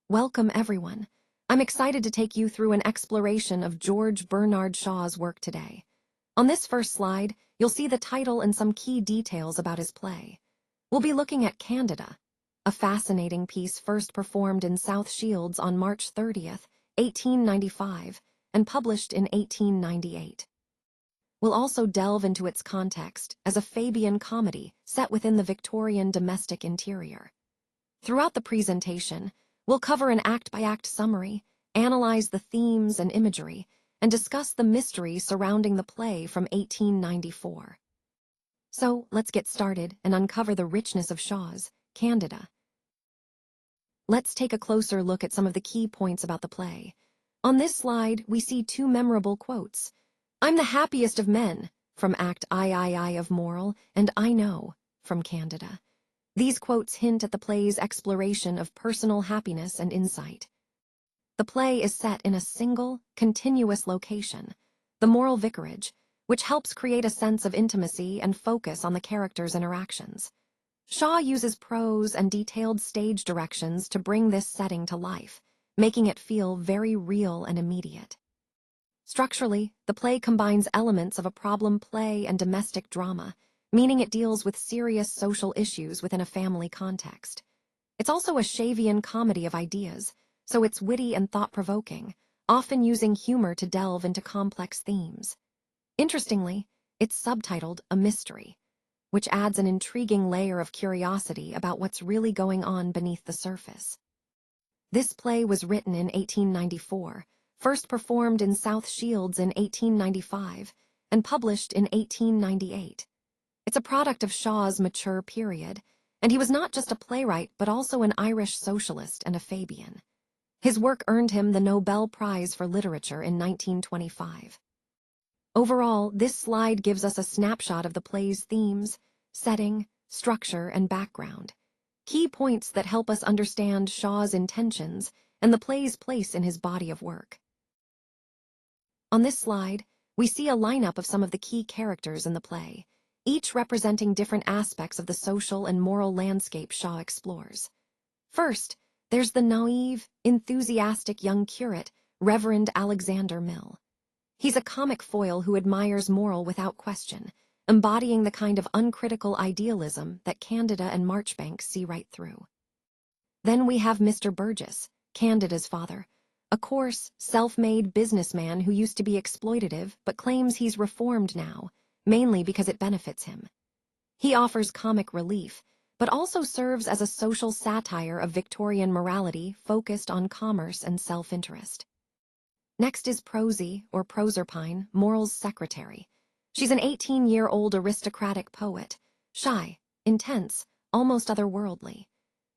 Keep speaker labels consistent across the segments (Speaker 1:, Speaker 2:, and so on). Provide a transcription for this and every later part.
Speaker 1: Welcome, everyone. I'm excited to take you through an exploration of George Bernard Shaw's work today. On this first slide, you'll see the title and some key details about his play. We'll be looking at Candida, a fascinating piece first performed in South Shields on March 30th, 1895, and published in 1898. We'll also delve into its context as a Fabian comedy set within the Victorian domestic interior. Throughout the presentation, we'll cover an act-by-act summary, analyze the themes and imagery, and discuss the mystery surrounding the play from 1894. So, let's get started and uncover the richness of Shaw's Candida. Let's take a closer look at some of the key points about the play. On this slide, we see two memorable quotes. "I'm the happiest of men," from Act I of Moral, and "I know," from Candida. These quotes hint at the play's exploration of personal happiness and insight. The play is set in a single, continuous location, the moral vicarage, which helps create a sense of intimacy and focus on the characters' interactions. Shaw uses prose and detailed stage directions to bring this setting to life, making it feel very real and immediate. Structurally, the play combines elements of a problem play and domestic drama, meaning it deals with serious social issues within a family context. It's also a Shavian comedy of ideas, so it's witty and thought-provoking, often using humor to delve into complex themes. Interestingly, it's subtitled A Mystery, which adds an intriguing layer of curiosity about what's really going on beneath the surface. This play was written in 1894, first performed in South Shields in 1895, and published in 1898. It's a product of Shaw's mature period, and he was not just a playwright but also an Irish socialist and a Fabian. His work earned him the Nobel Prize for Literature in 1925. Overall, this slide gives us a snapshot of the play's themes, setting, structure, and background, key points that help us understand Shaw's intentions and the play's place in his body of work. On this slide, we see a lineup of some of the key characters in the play, each representing different aspects of the social and moral landscape Shaw explores. First, there's the naive, enthusiastic young curate, Reverend Alexander Mill. He's a comic foil who admires moral without question, embodying the kind of uncritical idealism that Candida and Marchbanks see right through. Then we have Mr. Burgess, Candida's father, a coarse, self-made businessman who used to be exploitative but claims he's reformed now, mainly because it benefits him. He offers comic relief, but also serves as a social satire of Victorian morality focused on commerce and self-interest. Next is Prosy, or Proserpine, Moral's secretary. She's an 18-year-old aristocratic poet, shy, intense, almost otherworldly.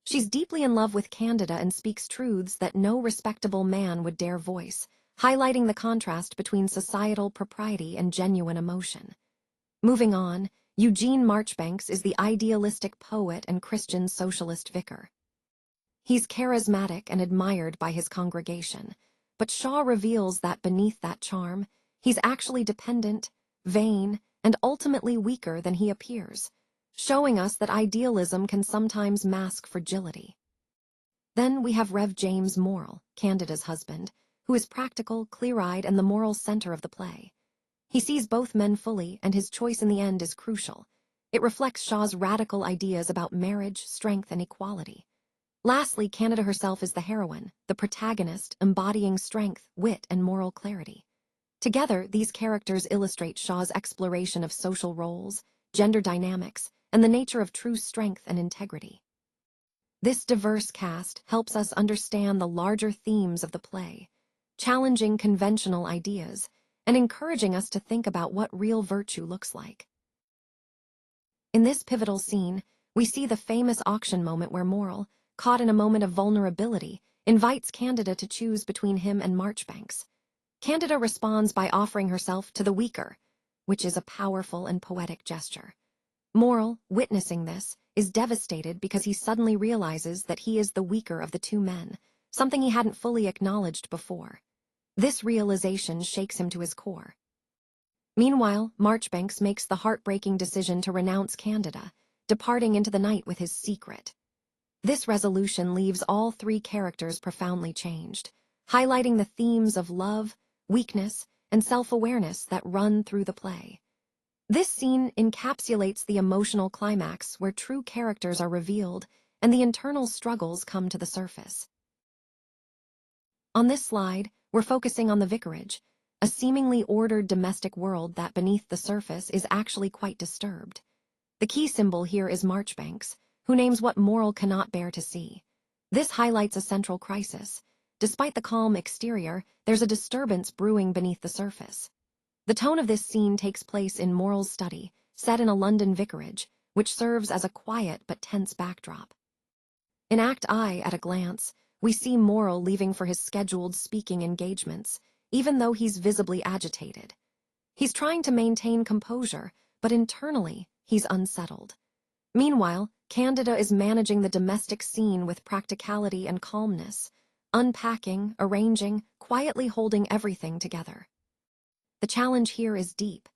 Speaker 1: She's deeply in love with Candida and speaks truths that no respectable man would dare voice, highlighting the contrast between societal propriety and genuine emotion. Moving on, Eugene Marchbanks is the idealistic poet and Christian socialist vicar. He's charismatic and admired by his congregation, but Shaw reveals that beneath that charm, he's actually dependent, vain, and ultimately weaker than he appears, showing us that idealism can sometimes mask fragility. Then we have Rev. James Morrill, Candida's husband, who is practical, clear-eyed, and the moral center of the play. He sees both men fully, and his choice in the end is crucial. It reflects Shaw's radical ideas about marriage, strength, and equality. Lastly, Candida herself is the heroine, the protagonist, embodying strength, wit, and moral clarity. Together, these characters illustrate Shaw's exploration of social roles, gender dynamics, and the nature of true strength and integrity. This diverse cast helps us understand the larger themes of the play, challenging conventional ideas, and encouraging us to think about what real virtue looks like. In this pivotal scene, we see the famous auction moment where Morrill, caught in a moment of vulnerability, invites Candida to choose between him and Marchbanks. Candida responds by offering herself to the weaker, which is a powerful and poetic gesture. Morrill, witnessing this, is devastated because he suddenly realizes that he is the weaker of the two men, something he hadn't fully acknowledged before. This realization shakes him to his core. Meanwhile, Marchbanks makes the heartbreaking decision to renounce Candida, departing into the night with his secret. This resolution leaves all three characters profoundly changed, highlighting the themes of love, weakness, and self-awareness that run through the play. This scene encapsulates the emotional climax where true characters are revealed and the internal struggles come to the surface. On this slide, we're focusing on the vicarage, a seemingly ordered domestic world that beneath the surface is actually quite disturbed. The key symbol here is Marchbanks, who names what Moral cannot bear to see. This highlights a central crisis. Despite the calm exterior, there's a disturbance brewing beneath the surface. The tone of this scene takes place in Moral's study, set in a London vicarage, which serves as a quiet but tense backdrop. In Act I, at a glance, we see Moral leaving for his scheduled speaking engagements, even though he's visibly agitated. He's trying to maintain composure, but internally, he's unsettled. Meanwhile, Candida is managing the domestic scene with practicality and calmness, unpacking, arranging, quietly holding everything together. The challenge here is deep.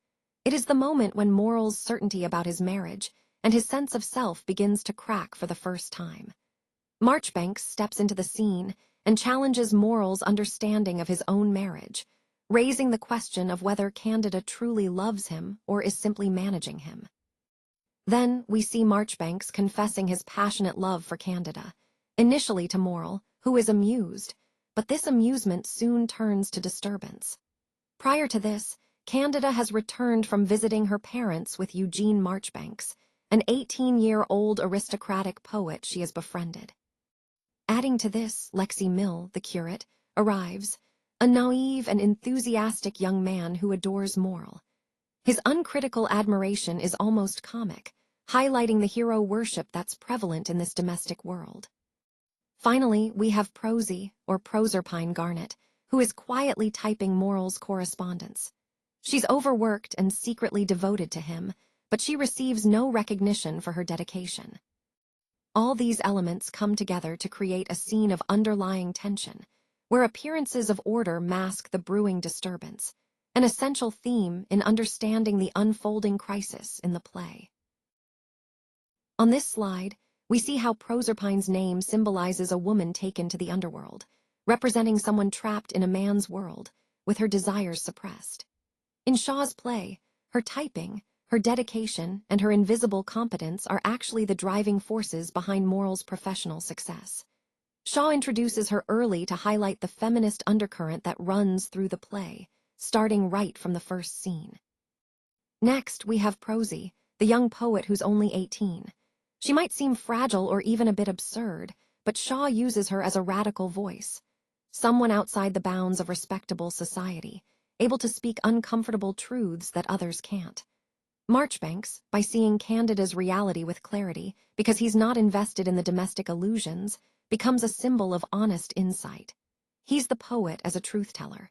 Speaker 1: It is the moment when Moral's certainty about his marriage and his sense of self begins to crack for the first time. Marchbanks steps into the scene and challenges Moral's understanding of his own marriage, raising the question of whether Candida truly loves him or is simply managing him. Then we see Marchbanks confessing his passionate love for Candida, initially to Moral, who is amused, but this amusement soon turns to disturbance. Prior to this, Candida has returned from visiting her parents with Eugene Marchbanks, an 18-year-old aristocratic poet she has befriended. Adding to this, Lexi Mill, the curate, arrives, a naive and enthusiastic young man who adores Moral. His uncritical admiration is almost comic, highlighting the hero worship that's prevalent in this domestic world. Finally, we have Prosy, or Proserpine Garnet, who is quietly typing Moral's correspondence. She's overworked and secretly devoted to him, but she receives no recognition for her dedication. All these elements come together to create a scene of underlying tension, where appearances of order mask the brewing disturbance, an essential theme in understanding the unfolding crisis in the play. On this slide, we see how Proserpine's name symbolizes a woman taken to the underworld, representing someone trapped in a man's world, with her desires suppressed. In Shaw's play, her typing, her dedication, and her invisible competence are actually the driving forces behind Moral's professional success. Shaw introduces her early to highlight the feminist undercurrent that runs through the play, starting right from the first scene. Next, we have Prosy, the young poet who's only 18. She might seem fragile or even a bit absurd, but Shaw uses her as a radical voice, someone outside the bounds of respectable society, able to speak uncomfortable truths that others can't. Marchbanks, by seeing Candida's reality with clarity because he's not invested in the domestic illusions, becomes a symbol of honest insight. He's the poet as a truth-teller.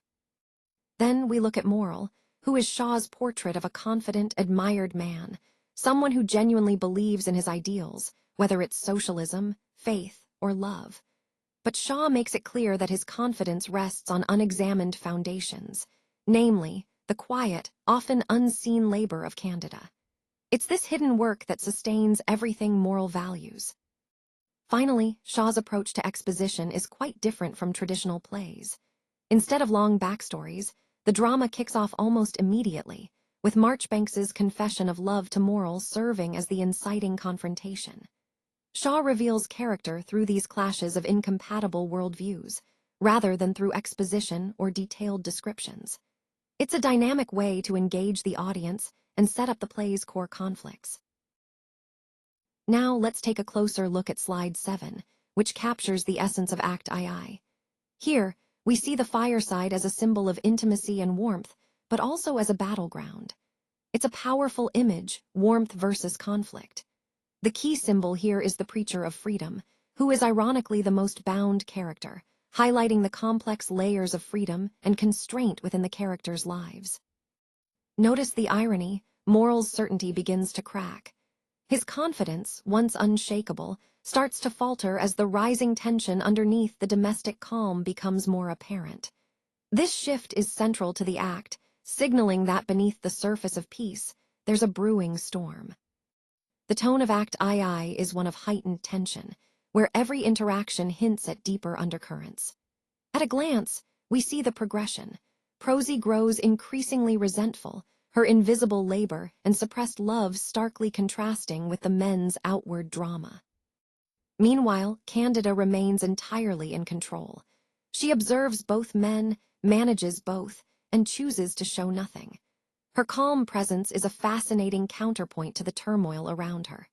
Speaker 1: Then we look at Moral, who is Shaw's portrait of a confident, admired man, someone who genuinely believes in his ideals, whether it's socialism, faith, or love. But Shaw makes it clear that his confidence rests on unexamined foundations, namely, the quiet, often unseen labor of Candida. It's this hidden work that sustains everything Moral values. Finally, Shaw's approach to exposition is quite different from traditional plays. Instead of long backstories, the drama kicks off almost immediately, with Marchbanks's confession of love to Moral serving as the inciting confrontation. Shaw reveals character through these clashes of incompatible worldviews, rather than through exposition or detailed descriptions. It's a dynamic way to engage the audience and set up the play's core conflicts. Now let's take a closer look at Slide 7, which captures the essence of Act II. Here, we see the fireside as a symbol of intimacy and warmth, but also as a battleground. It's a powerful image, warmth versus conflict. The key symbol here is the preacher of freedom, who is ironically the most bound character, highlighting the complex layers of freedom and constraint within the characters' lives. Notice the irony. Moral's certainty begins to crack. His confidence, once unshakable, starts to falter as the rising tension underneath the domestic calm becomes more apparent. This shift is central to the act, signaling that beneath the surface of peace, there's a brewing storm. The tone of Act II is one of heightened tension, where every interaction hints at deeper undercurrents. At a glance, we see the progression. Prosy grows increasingly resentful, her invisible labor and suppressed love starkly contrasting with the men's outward drama. Meanwhile, Candida remains entirely in control. She observes both men, manages both, and chooses to show nothing. Her calm presence is a fascinating counterpoint to the turmoil around her.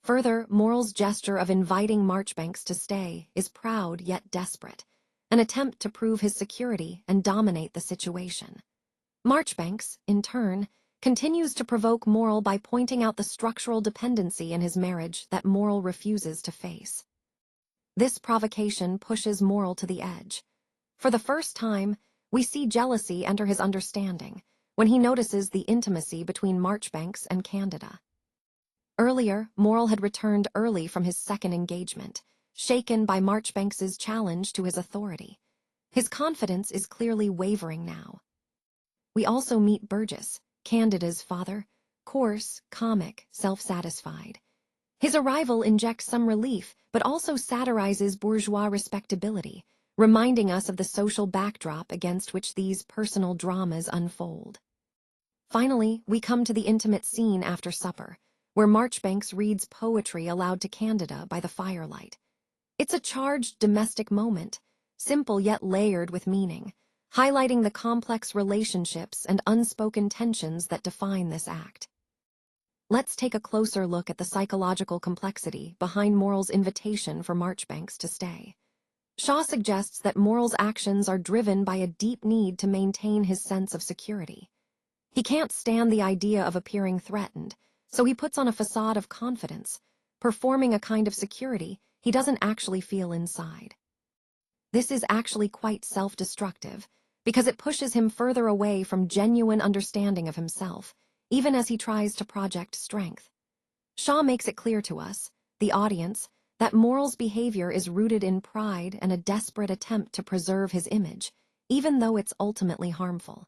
Speaker 1: Further, Moral's gesture of inviting Marchbanks to stay is proud yet desperate, an attempt to prove his security and dominate the situation. Marchbanks, in turn, continues to provoke Moral by pointing out the structural dependency in his marriage that Moral refuses to face. This provocation pushes Moral to the edge. For the first time, we see jealousy enter his understanding when he notices the intimacy between Marchbanks and Candida. Earlier, Moral had returned early from his second engagement, shaken by Marchbanks's challenge to his authority. His confidence is clearly wavering now. We also meet Burgess, Candida's father, coarse, comic, self-satisfied. His arrival injects some relief, but also satirizes bourgeois respectability, reminding us of the social backdrop against which these personal dramas unfold. Finally, we come to the intimate scene after supper, where Marchbanks reads poetry aloud to Candida by the firelight. It's a charged domestic moment, simple yet layered with meaning, highlighting the complex relationships and unspoken tensions that define this act. Let's take a closer look at the psychological complexity behind Moral's invitation for Marchbanks to stay. Shaw suggests that Moral's actions are driven by a deep need to maintain his sense of security. He can't stand the idea of appearing threatened, so he puts on a facade of confidence, performing a kind of security he doesn't actually feel inside. This is actually quite self-destructive, because it pushes him further away from genuine understanding of himself, even as he tries to project strength. Shaw makes it clear to us, the audience, that Moral's behavior is rooted in pride and a desperate attempt to preserve his image, even though it's ultimately harmful.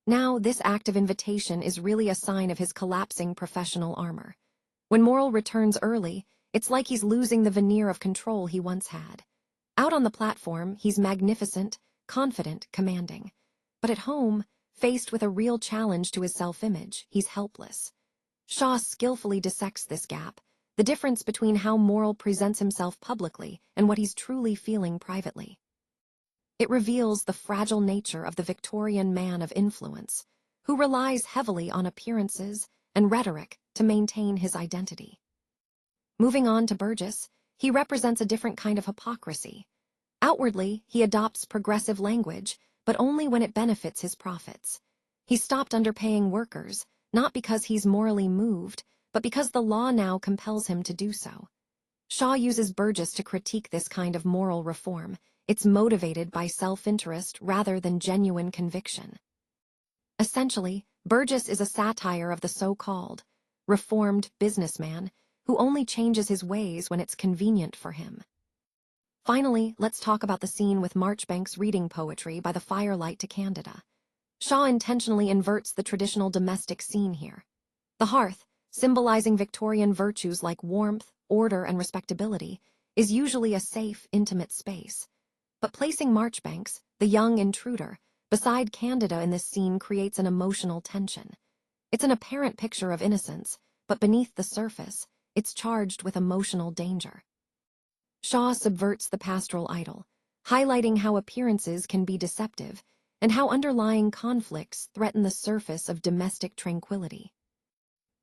Speaker 1: Now, this act of invitation is really a sign of his collapsing professional armor. When Moral returns early, it's like he's losing the veneer of control he once had. Out on the platform, he's magnificent, confident, commanding. But at home, faced with a real challenge to his self-image, he's helpless. Shaw skillfully dissects this gap, the difference between how Moral presents himself publicly and what he's truly feeling privately. It reveals the fragile nature of the Victorian man of influence, who relies heavily on appearances and rhetoric to maintain his identity. Moving on to Burgess, he represents a different kind of hypocrisy. Outwardly, he adopts progressive language, but only when it benefits his profits. He stopped underpaying workers, not because he's morally moved, but because the law now compels him to do so. Shaw uses Burgess to critique this kind of moral reform. It's motivated by self-interest rather than genuine conviction. Essentially, Burgess is a satire of the so-called reformed businessman who only changes his ways when it's convenient for him. Finally, let's talk about the scene with Marchbanks reading poetry by the firelight to Candida. Shaw intentionally inverts the traditional domestic scene here. The hearth, symbolizing Victorian virtues like warmth, order, and respectability, is usually a safe, intimate space. But placing Marchbanks, the young intruder, beside Candida in this scene creates an emotional tension. It's an apparent picture of innocence, but beneath the surface, it's charged with emotional danger. Shaw subverts the pastoral idyll, highlighting how appearances can be deceptive and how underlying conflicts threaten the surface of domestic tranquility.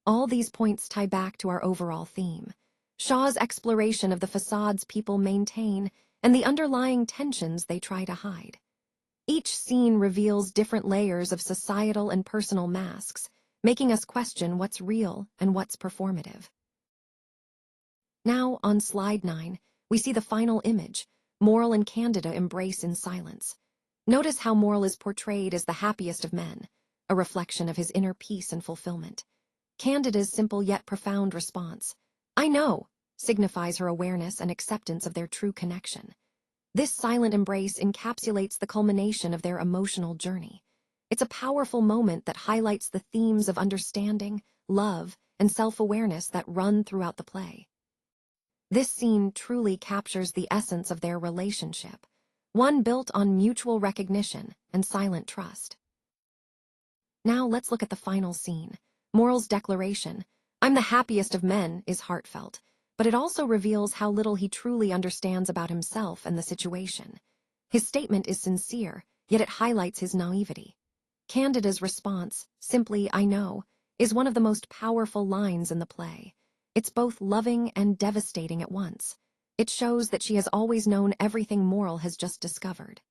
Speaker 1: All these points tie back to our overall theme, Shaw's exploration of the facades people maintain and the underlying tensions they try to hide. Each scene reveals different layers of societal and personal masks, making us question what's real and what's performative. Now, on slide 9, we see the final image, Moral and Candida embrace in silence. Notice how Moral is portrayed as the happiest of men, a reflection of his inner peace and fulfillment. Candida's simple yet profound response, "I know," signifies her awareness and acceptance of their true connection. This silent embrace encapsulates the culmination of their emotional journey. It's a powerful moment that highlights the themes of understanding, love, and self-awareness that run throughout the play. This scene truly captures the essence of their relationship, one built on mutual recognition and silent trust. Now let's look at the final scene. Moral's declaration, "I'm the happiest of men," is heartfelt, but it also reveals how little he truly understands about himself and the situation. His statement is sincere, yet it highlights his naivety. Candida's response, simply "I know," is one of the most powerful lines in the play. It's both loving and devastating at once. It shows that she has always known everything Moral has just discovered.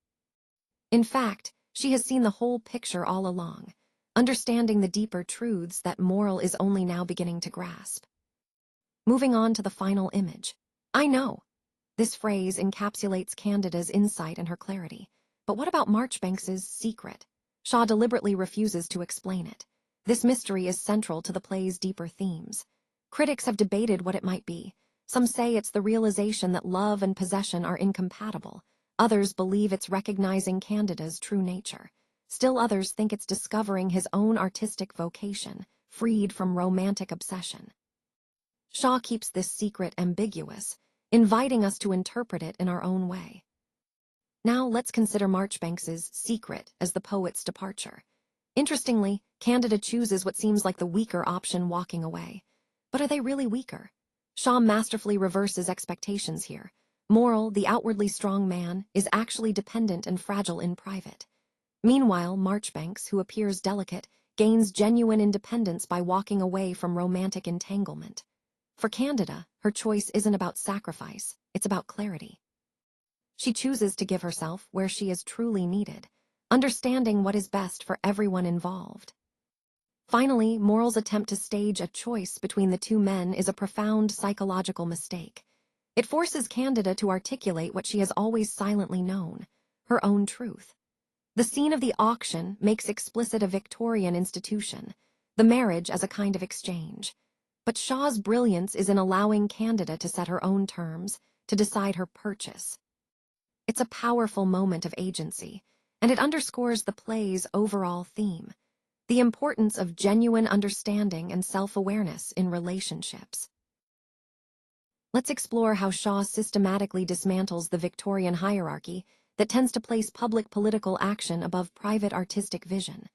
Speaker 1: In fact, she has seen the whole picture all along, understanding the deeper truths that Moral is only now beginning to grasp. Moving on to the final image. "I know." This phrase encapsulates Candida's insight and her clarity. But what about Marchbanks's secret? Shaw deliberately refuses to explain it. This mystery is central to the play's deeper themes. Critics have debated what it might be. Some say it's the realization that love and possession are incompatible. Others believe it's recognizing Candida's true nature. Still others think it's discovering his own artistic vocation, freed from romantic obsession. Shaw keeps this secret ambiguous, inviting us to interpret it in our own way. Now let's consider Marchbanks's secret as the poet's departure. Interestingly, Candida chooses what seems like the weaker option, walking away. But are they really weaker? Shaw masterfully reverses expectations here. Moral, the outwardly strong man, is actually dependent and fragile in private. Meanwhile, Marchbanks, who appears delicate, gains genuine independence by walking away from romantic entanglement. For Candida, her choice isn't about sacrifice, it's about clarity. She chooses to give herself where she is truly needed, understanding what is best for everyone involved. Finally, Moral's attempt to stage a choice between the two men is a profound psychological mistake. It forces Candida to articulate what she has always silently known, her own truth. The scene of the auction makes explicit a Victorian institution, the marriage as a kind of exchange. But Shaw's brilliance is in allowing Candida to set her own terms, to decide her purchase. It's a powerful moment of agency, and it underscores the play's overall theme, the importance of genuine understanding and self-awareness in relationships. Let's explore how Shaw systematically dismantles the Victorian hierarchy that tends to place public political action above private artistic vision.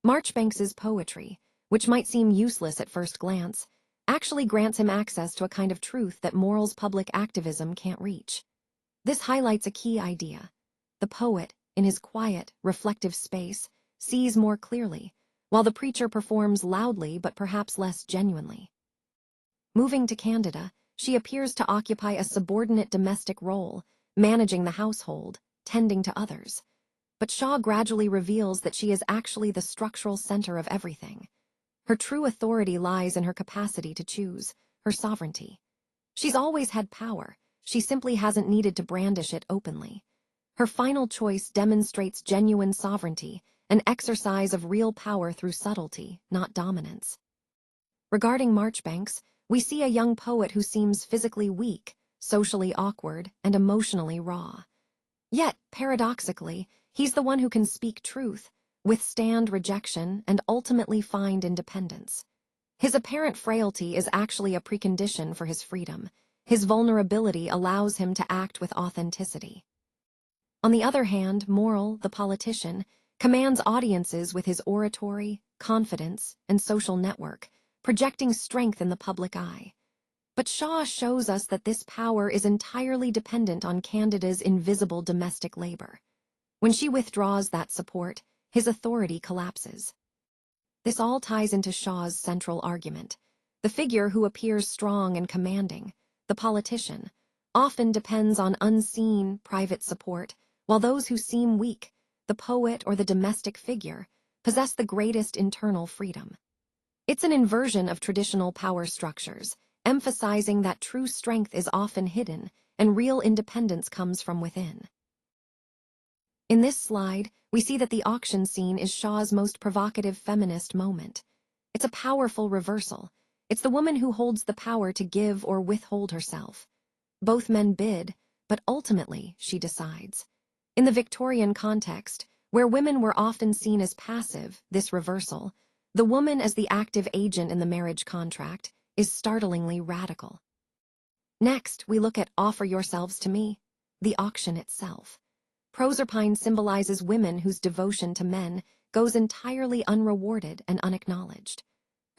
Speaker 1: Marchbanks's poetry, which might seem useless at first glance, actually grants him access to a kind of truth that Moral's public activism can't reach. This highlights a key idea. The poet, in his quiet, reflective space, sees more clearly, while the preacher performs loudly but perhaps less genuinely. Moving to Candida, she appears to occupy a subordinate domestic role, managing the household, tending to others. But Shaw gradually reveals that she is actually the structural center of everything. Her true authority lies in her capacity to choose, her sovereignty. She's always had power, she simply hasn't needed to brandish it openly. Her final choice demonstrates genuine sovereignty, an exercise of real power through subtlety, not dominance. Regarding Marchbanks, we see a young poet who seems physically weak, socially awkward, and emotionally raw. Yet, paradoxically, he's the one who can speak truth, withstand rejection, and ultimately find independence. His apparent frailty is actually a precondition for his freedom. His vulnerability allows him to act with authenticity. On the other hand, Moral, the politician, commands audiences with his oratory, confidence, and social network, projecting strength in the public eye. But Shaw shows us that this power is entirely dependent on Candida's invisible domestic labor. When she withdraws that support, his authority collapses. This all ties into Shaw's central argument. The figure who appears strong and commanding, the politician, often depends on unseen, private support, while those who seem weak, the poet or the domestic figure, possess the greatest internal freedom. It's an inversion of traditional power structures, emphasizing that true strength is often hidden and real independence comes from within. In this slide, we see that the auction scene is Shaw's most provocative feminist moment. It's a powerful reversal. It's the woman who holds the power to give or withhold herself. Both men bid, but ultimately she decides. In the Victorian context, where women were often seen as passive, this reversal, the woman as the active agent in the marriage contract, is startlingly radical. Next, we look at Offer Yourselves to Me, the auction itself. Proserpine symbolizes women whose devotion to men goes entirely unrewarded and unacknowledged.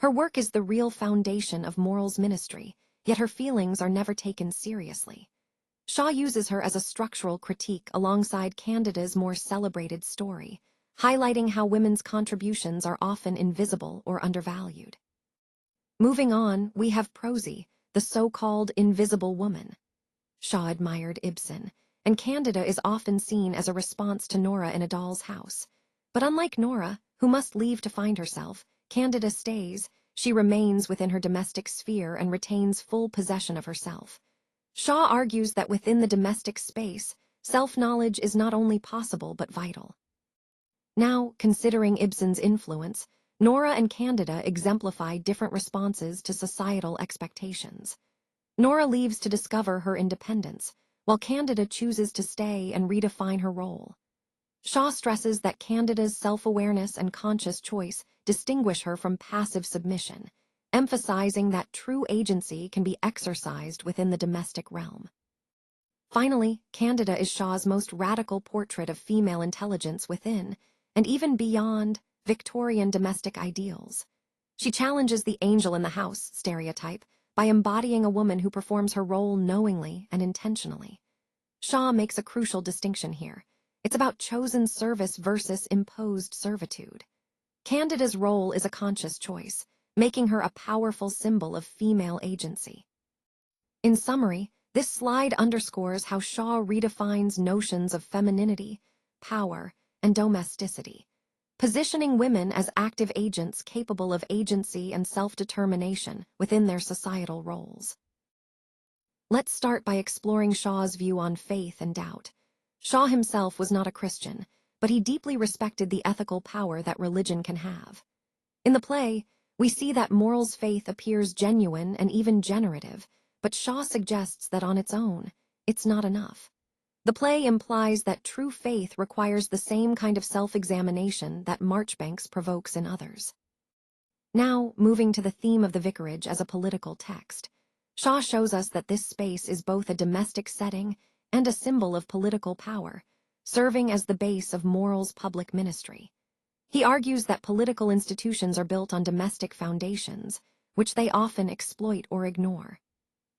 Speaker 1: Her work is the real foundation of morals ministry, yet her feelings are never taken seriously. Shaw uses her as a structural critique alongside Candida's more celebrated story, highlighting how women's contributions are often invisible or undervalued. Moving on, we have Prosy, the so-called invisible woman. Shaw admired Ibsen, and Candida is often seen as a response to Nora in A Doll's House. But unlike Nora, who must leave to find herself, Candida stays. She remains within her domestic sphere and retains full possession of herself. Shaw argues that within the domestic space, self-knowledge is not only possible but vital. Now, considering Ibsen's influence, Nora and Candida exemplify different responses to societal expectations. Nora leaves to discover her independence, while Candida chooses to stay and redefine her role. Shaw stresses that Candida's self-awareness and conscious choice distinguish her from passive submission, emphasizing that true agency can be exercised within the domestic realm. Finally, Candida is Shaw's most radical portrait of female intelligence within, and even beyond, Victorian domestic ideals. She challenges the angel in the house stereotype by embodying a woman who performs her role knowingly and intentionally. Shaw makes a crucial distinction here. It's about chosen service versus imposed servitude. Candida's role is a conscious choice, making her a powerful symbol of female agency. In summary, this slide underscores how Shaw redefines notions of femininity, power, and domesticity, positioning women as active agents capable of agency and self-determination within their societal roles. Let's start by exploring Shaw's view on faith and doubt. Shaw himself was not a Christian, but he deeply respected the ethical power that religion can have. In the play, we see that morals faith appears genuine and even generative, but Shaw suggests that on its own, it's not enough. The play implies that true faith requires the same kind of self-examination that Marchbanks provokes in others. Now, moving to the theme of the vicarage as a political text, Shaw shows us that this space is both a domestic setting and a symbol of political power, serving as the base of morals public ministry. He argues that political institutions are built on domestic foundations, which they often exploit or ignore.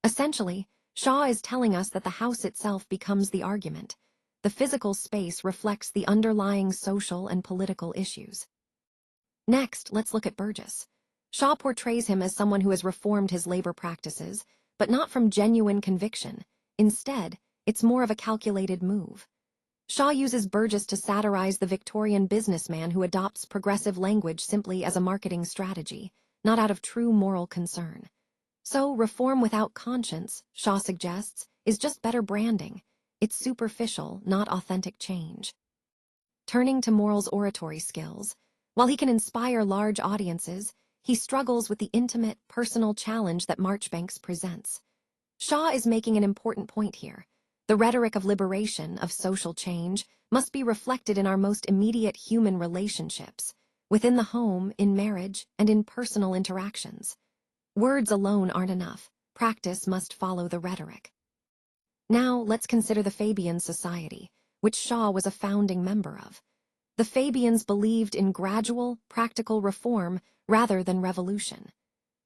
Speaker 1: Essentially, Shaw is telling us that the house itself becomes the argument. The physical space reflects the underlying social and political issues. Next, let's look at Burgess. Shaw portrays him as someone who has reformed his labor practices, but not from genuine conviction. Instead, it's more of a calculated move. Shaw uses Burgess to satirize the Victorian businessman who adopts progressive language simply as a marketing strategy, not out of true moral concern. So, reform without conscience, Shaw suggests, is just better branding. It's superficial, not authentic change. Turning to Moral's oratory skills, while he can inspire large audiences, he struggles with the intimate, personal challenge that Marchbanks presents. Shaw is making an important point here. The rhetoric of liberation, of social change, must be reflected in our most immediate human relationships, within the home, in marriage, and in personal interactions. Words alone aren't enough. Practice must follow the rhetoric. Now, let's consider the Fabian Society, which Shaw was a founding member of. The Fabians believed in gradual, practical reform rather than revolution.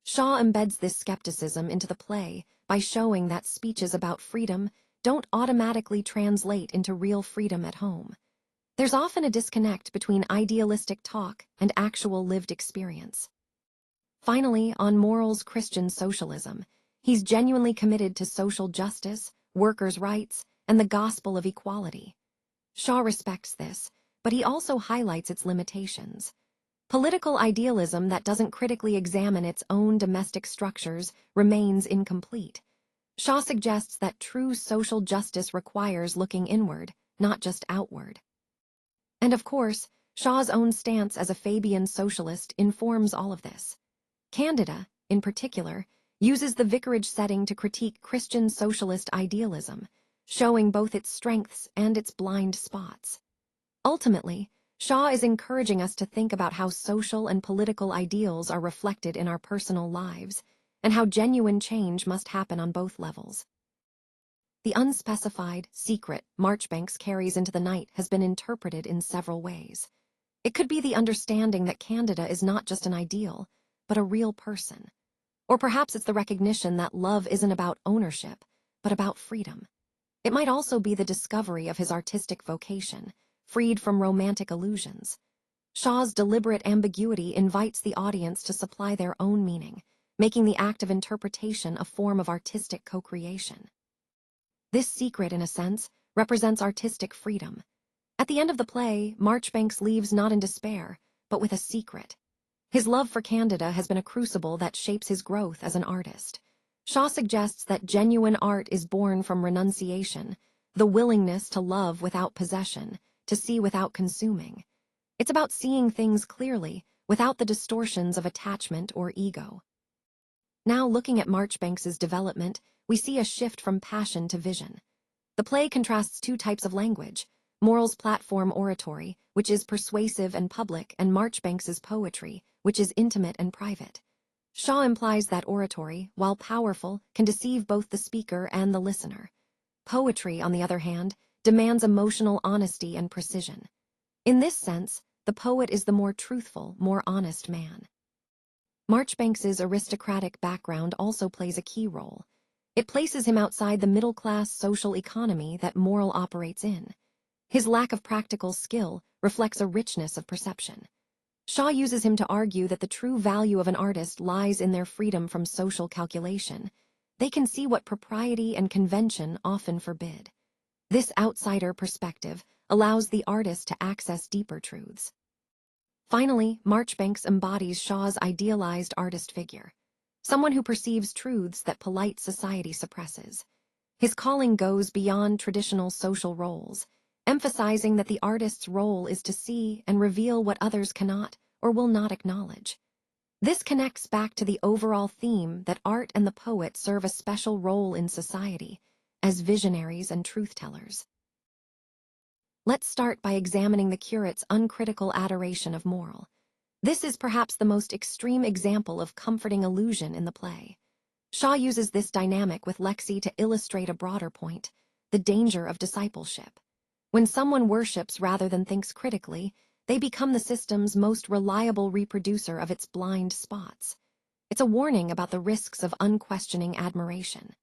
Speaker 1: Shaw embeds this skepticism into the play by showing that speeches about freedom don't automatically translate into real freedom at home. There's often a disconnect between idealistic talk and actual lived experience. Finally, on Moral's Christian socialism, he's genuinely committed to social justice, workers' rights, and the gospel of equality. Shaw respects this, but he also highlights its limitations. Political idealism that doesn't critically examine its own domestic structures remains incomplete. Shaw suggests that true social justice requires looking inward, not just outward. And of course, Shaw's own stance as a Fabian socialist informs all of this. Candida, in particular, uses the vicarage setting to critique Christian socialist idealism, showing both its strengths and its blind spots. Ultimately, Shaw is encouraging us to think about how social and political ideals are reflected in our personal lives, and how genuine change must happen on both levels. The unspecified, secret Marchbanks carries into the night has been interpreted in several ways. It could be the understanding that Candida is not just an ideal, but a real person. Or perhaps it's the recognition that love isn't about ownership, but about freedom. It might also be the discovery of his artistic vocation, freed from romantic illusions. Shaw's deliberate ambiguity invites the audience to supply their own meaning, making the act of interpretation a form of artistic co-creation. This secret, in a sense, represents artistic freedom. At the end of the play, Marchbanks leaves not in despair, but with a secret. His love for Candida has been a crucible that shapes his growth as an artist. Shaw suggests that genuine art is born from renunciation, the willingness to love without possession, to see without consuming. It's about seeing things clearly, without the distortions of attachment or ego. Now, looking at Marchbanks's development, we see a shift from passion to vision. The play contrasts two types of language: Morrell's platform oratory, which is persuasive and public, and Marchbanks's poetry, which is intimate and private. Shaw implies that oratory, while powerful, can deceive both the speaker and the listener. Poetry, on the other hand, demands emotional honesty and precision. In this sense, the poet is the more truthful, more honest man. Marchbanks's aristocratic background also plays a key role. It places him outside the middle-class social economy that Morrell operates in. His lack of practical skill reflects a richness of perception. Shaw uses him to argue that the true value of an artist lies in their freedom from social calculation. They can see what propriety and convention often forbid. This outsider perspective allows the artist to access deeper truths. Finally, Marchbanks embodies Shaw's idealized artist figure, someone who perceives truths that polite society suppresses. His calling goes beyond traditional social roles, emphasizing that the artist's role is to see and reveal what others cannot or will not acknowledge. This connects back to the overall theme that art and the poet serve a special role in society, as visionaries and truth-tellers. Let's start by examining the curate's uncritical adoration of Morrell. This is perhaps the most extreme example of comforting illusion in the play. Shaw uses this dynamic with Lexi to illustrate a broader point: the danger of discipleship. When someone worships rather than thinks critically, they become the system's most reliable reproducer of its blind spots. It's a warning about the risks of unquestioning admiration.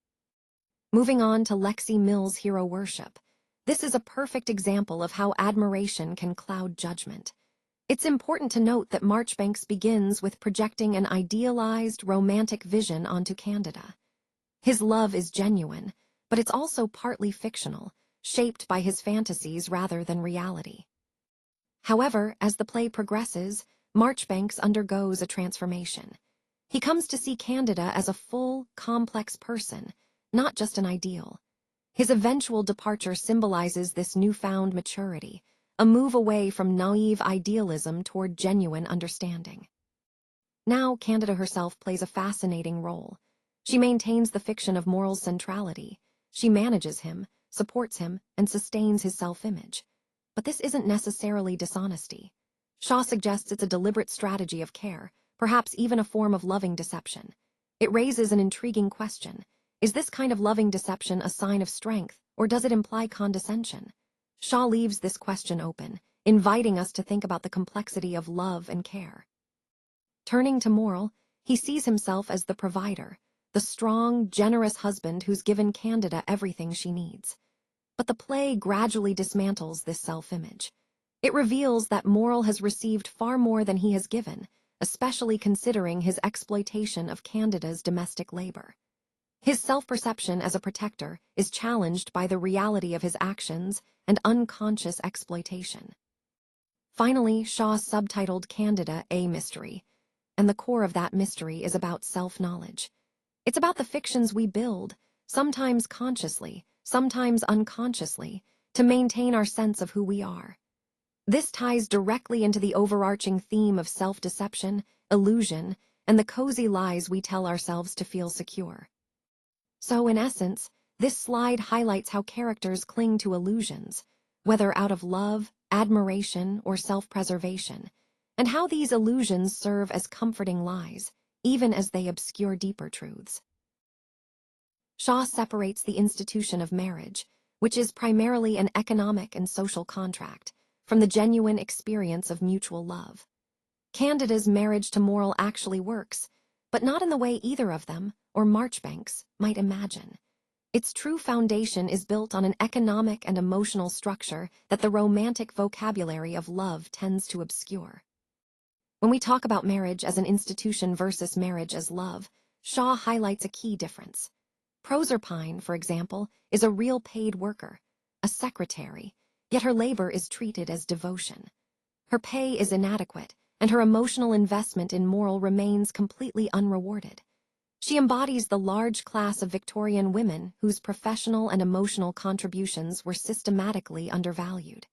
Speaker 1: Moving on to Lexi Mill's hero worship. This is a perfect example of how admiration can cloud judgment. It's important to note that Marchbanks begins with projecting an idealized, romantic vision onto Candida. His love is genuine, but it's also partly fictional, shaped by his fantasies rather than reality. However, as the play progresses, Marchbanks undergoes a transformation. He comes to see Candida as a full, complex person, not just an ideal. His eventual departure symbolizes this newfound maturity, a move away from naive idealism toward genuine understanding. Now, Candida herself plays a fascinating role. She maintains the fiction of Morrell's centrality. She manages him, supports him, and sustains his self-image. But this isn't necessarily dishonesty. Shaw suggests it's a deliberate strategy of care, perhaps even a form of loving deception. It raises an intriguing question. Is this kind of loving deception a sign of strength, or does it imply condescension? Shaw leaves this question open, inviting us to think about the complexity of love and care. Turning to Morrell, he sees himself as the provider, the strong, generous husband who's given Candida everything she needs. But the play gradually dismantles this self-image. It reveals that Morrell has received far more than he has given, especially considering his exploitation of Candida's domestic labor. His self-perception as a protector is challenged by the reality of his actions and unconscious exploitation. Finally, Shaw subtitled Candida a mystery, and the core of that mystery is about self-knowledge. It's about the fictions we build, sometimes consciously, sometimes unconsciously, to maintain our sense of who we are. This ties directly into the overarching theme of self-deception, illusion, and the cozy lies we tell ourselves to feel secure. So, in essence, this slide highlights how characters cling to illusions, whether out of love, admiration, or self-preservation, and how these illusions serve as comforting lies, even as they obscure deeper truths. Shaw separates the institution of marriage, which is primarily an economic and social contract, from the genuine experience of mutual love. Candida's marriage to Morrill actually works, but not in the way either of them, or Marchbanks, might imagine. Its true foundation is built on an economic and emotional structure that the romantic vocabulary of love tends to obscure. When we talk about marriage as an institution versus marriage as love, Shaw highlights a key difference. Proserpine, for example, is a real paid worker, a secretary, yet her labor is treated as devotion. Her pay is inadequate, and her emotional investment in Morrill remains completely unrewarded. She embodies the large class of Victorian women whose professional and emotional contributions were systematically undervalued.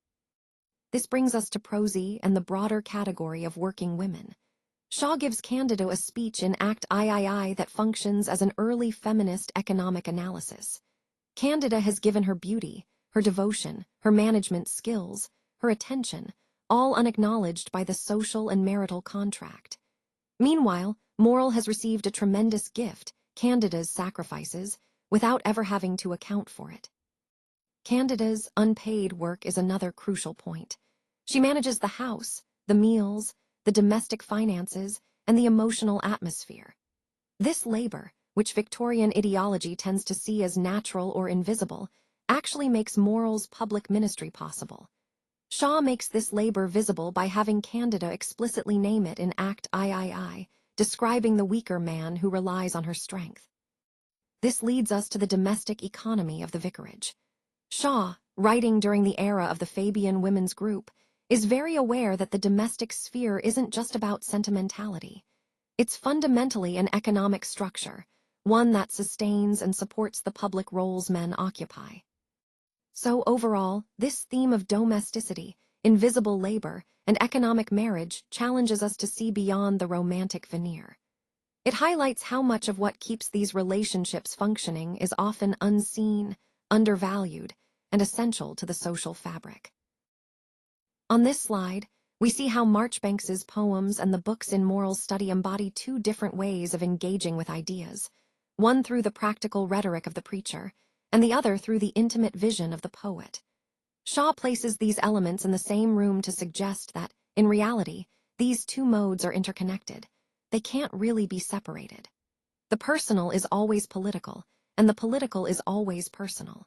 Speaker 1: This brings us to Prosy and the broader category of working women. Shaw gives Candida a speech in Act III that functions as an early feminist economic analysis. Candida has given her beauty, her devotion, her management skills, her attention, all unacknowledged by the social and marital contract. Meanwhile, Morrill has received a tremendous gift, Candida's sacrifices, without ever having to account for it. Candida's unpaid work is another crucial point. She manages the house, the meals, the domestic finances, and the emotional atmosphere. This labor, which Victorian ideology tends to see as natural or invisible, actually makes Morrill's public ministry possible. Shaw makes this labor visible by having Candida explicitly name it in Act III, describing the weaker man who relies on her strength. This leads us to the domestic economy of the vicarage. Shaw, writing during the era of the Fabian women's group, is very aware that the domestic sphere isn't just about sentimentality. It's fundamentally an economic structure, one that sustains and supports the public roles men occupy. So overall, this theme of domesticity, invisible labor, and economic marriage challenges us to see beyond the romantic veneer. It highlights how much of what keeps these relationships functioning is often unseen, undervalued, and essential to the social fabric. On this slide, we see how Marchbanks's poems and the books in Morrill's study embody two different ways of engaging with ideas, one through the practical rhetoric of the preacher, and the other through the intimate vision of the poet. Shaw places these elements in the same room to suggest that, in reality, these two modes are interconnected. They can't really be separated. The personal is always political, and the political is always personal.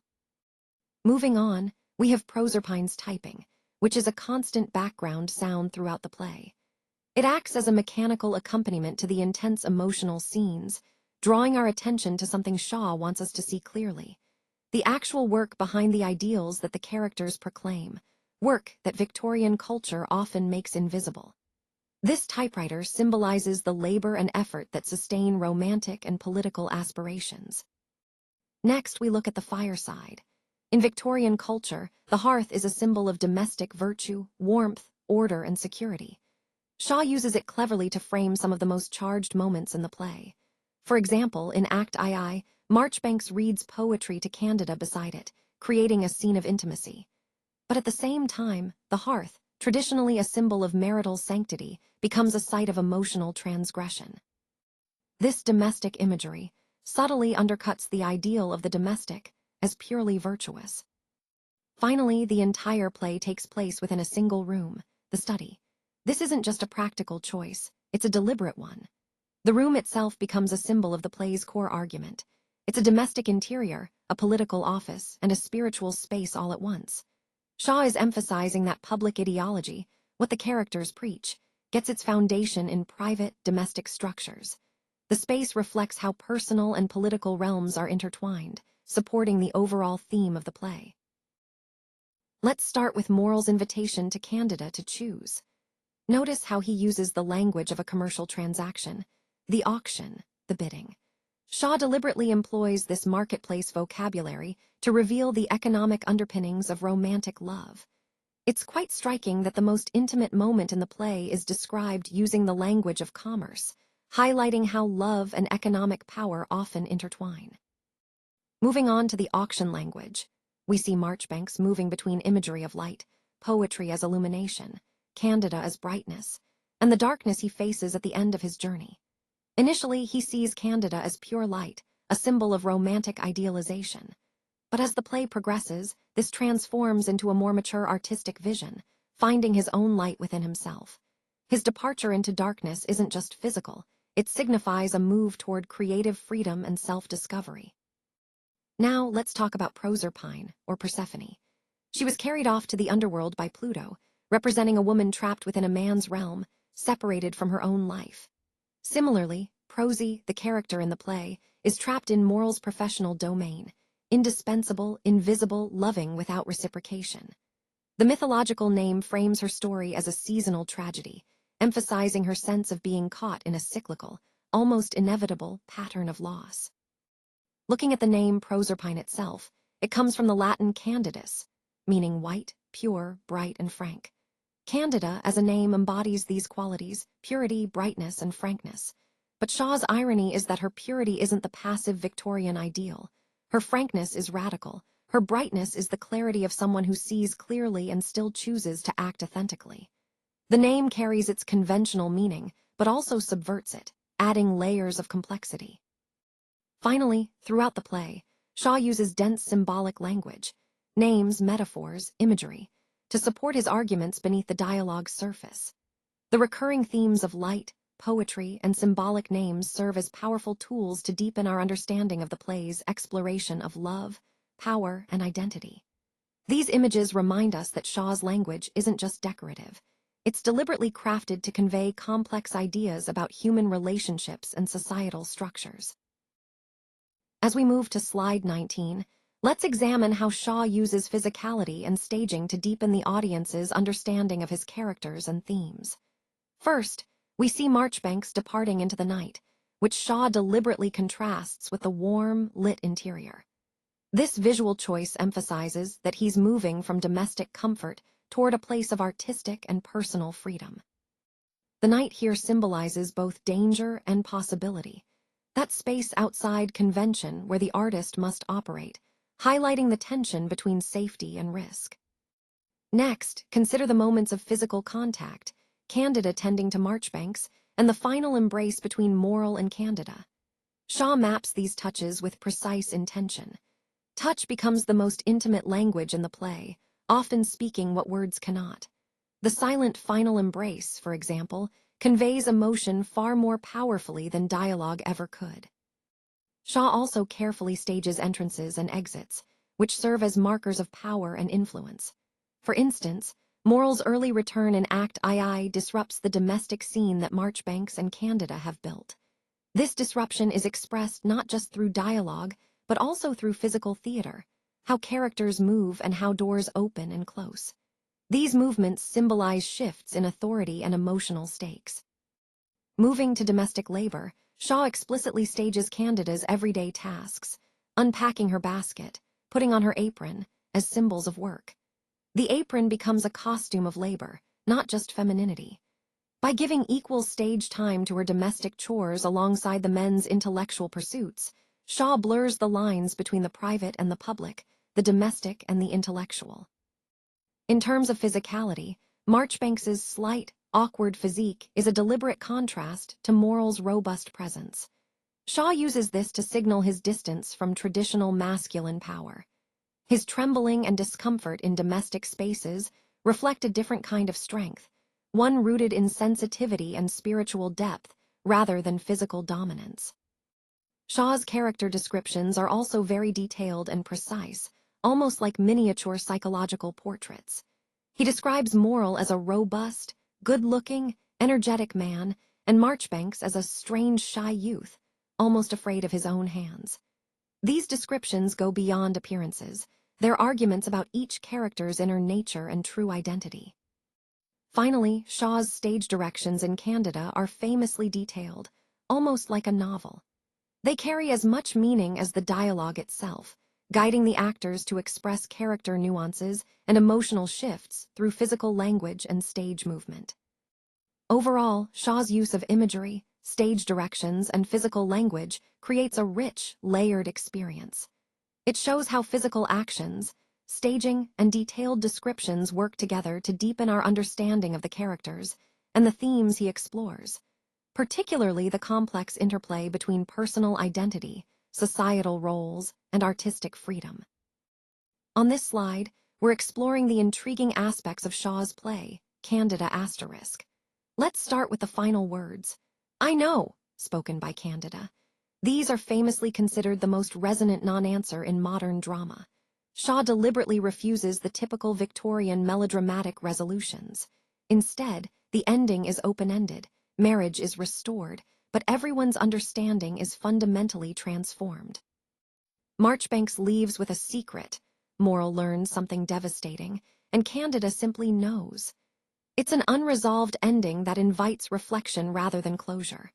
Speaker 1: Moving on, we have Proserpine's typing, which is a constant background sound throughout the play. It acts as a mechanical accompaniment to the intense emotional scenes, drawing our attention to something Shaw wants us to see clearly. The actual work behind the ideals that the characters proclaim, work that Victorian culture often makes invisible. This typewriter symbolizes the labor and effort that sustain romantic and political aspirations. Next, we look at the fireside. In Victorian culture, the hearth is a symbol of domestic virtue, warmth, order, and security. Shaw uses it cleverly to frame some of the most charged moments in the play. For example, in Act II, Marchbanks reads poetry to Candida beside it, creating a scene of intimacy. But at the same time, the hearth, traditionally a symbol of marital sanctity, becomes a site of emotional transgression. This domestic imagery subtly undercuts the ideal of the domestic as purely virtuous. Finally, the entire play takes place within a single room, the study. This isn't just a practical choice, it's a deliberate one. The room itself becomes a symbol of the play's core argument. It's a domestic interior, a political office, and a spiritual space all at once. Shaw is emphasizing that public ideology, what the characters preach, gets its foundation in private, domestic structures. The space reflects how personal and political realms are intertwined, supporting the overall theme of the play. Let's start with Morrill's invitation to Candida to choose. Notice how he uses the language of a commercial transaction, the auction, the bidding. Shaw deliberately employs this marketplace vocabulary to reveal the economic underpinnings of romantic love. It's quite striking that the most intimate moment in the play is described using the language of commerce, highlighting how love and economic power often intertwine. Moving on to the auction language, we see Marchbanks moving between imagery of light, poetry as illumination, Candida as brightness, and the darkness he faces at the end of his journey. Initially, he sees Candida as pure light, a symbol of romantic idealization. But as the play progresses, this transforms into a more mature artistic vision, finding his own light within himself. His departure into darkness isn't just physical, it signifies a move toward creative freedom and self-discovery. Now, let's talk about Proserpine, or Persephone. She was carried off to the underworld by Pluto, representing a woman trapped within a man's realm, separated from her own life. Similarly, Prosy, the character in the play, is trapped in Moral's professional domain, indispensable, invisible, loving without reciprocation. The mythological name frames her story as a seasonal tragedy, emphasizing her sense of being caught in a cyclical, almost inevitable pattern of loss. Looking at the name Proserpine itself, it comes from the Latin candidus, meaning white, pure, bright, and frank. Candida, as a name, embodies these qualities: purity, brightness, and frankness. But Shaw's irony is that her purity isn't the passive Victorian ideal. Her frankness is radical. Her brightness is the clarity of someone who sees clearly and still chooses to act authentically. The name carries its conventional meaning, but also subverts it, adding layers of complexity. Finally, throughout the play, Shaw uses dense symbolic language, names, metaphors, imagery, to support his arguments beneath the dialogue's surface. The recurring themes of light, poetry, and symbolic names serve as powerful tools to deepen our understanding of the play's exploration of love, power, and identity. These images remind us that Shaw's language isn't just decorative. It's deliberately crafted to convey complex ideas about human relationships and societal structures. As we move to slide 19, let's examine how Shaw uses physicality and staging to deepen the audience's understanding of his characters and themes. First, we see Marchbanks departing into the night, which Shaw deliberately contrasts with the warm, lit interior. This visual choice emphasizes that he's moving from domestic comfort toward a place of artistic and personal freedom. The night here symbolizes both danger and possibility, that space outside convention where the artist must operate, highlighting the tension between safety and risk. Next, consider the moments of physical contact, Candida tending to Marchbanks, and the final embrace between Moral and Candida. Shaw maps these touches with precise intention. Touch becomes the most intimate language in the play, often speaking what words cannot. The silent final embrace, for example, conveys emotion far more powerfully than dialogue ever could. Shaw also carefully stages entrances and exits, which serve as markers of power and influence. For instance, Moral's early return in Act II disrupts the domestic scene that Marchbanks and Candida have built. This disruption is expressed not just through dialogue, but also through physical theater, how characters move and how doors open and close. These movements symbolize shifts in authority and emotional stakes. Moving to domestic labor, Shaw explicitly stages Candida's everyday tasks, unpacking her basket, putting on her apron, as symbols of work. The apron becomes a costume of labor, not just femininity. By giving equal stage time to her domestic chores alongside the men's intellectual pursuits, Shaw blurs the lines between the private and the public, the domestic and the intellectual. In terms of physicality, Marchbanks's slight, awkward physique is a deliberate contrast to Moral's robust presence. Shaw uses this to signal his distance from traditional masculine power. His trembling and discomfort in domestic spaces reflect a different kind of strength, one rooted in sensitivity and spiritual depth rather than physical dominance. Shaw's character descriptions are also very detailed and precise, almost like miniature psychological portraits. He describes Moral as a robust, good-looking, energetic man, and Marchbanks as a strange, shy youth, almost afraid of his own hands. These descriptions go beyond appearances. They're arguments about each character's inner nature and true identity. Finally, Shaw's stage directions in Candida are famously detailed, almost like a novel. They carry as much meaning as the dialogue itself, guiding the actors to express character nuances and emotional shifts through physical language and stage movement. Overall, Shaw's use of imagery, stage directions, and physical language creates a rich, layered experience. It shows how physical actions, staging, and detailed descriptions work together to deepen our understanding of the characters and the themes he explores. particularly the complex interplay between personal identity, societal roles, and artistic freedom. On this slide, we're exploring the intriguing aspects of Shaw's play, Candida ***. Let's start with the final words. "I know," spoken by Candida. These are famously considered the most resonant non-answer in modern drama. Shaw deliberately refuses the typical Victorian melodramatic resolutions. Instead, the ending is open-ended, marriage is restored, but everyone's understanding is fundamentally transformed. Marchbanks leaves with a secret, Moral learns something devastating, and Candida simply knows. It's an unresolved ending that invites reflection rather than closure.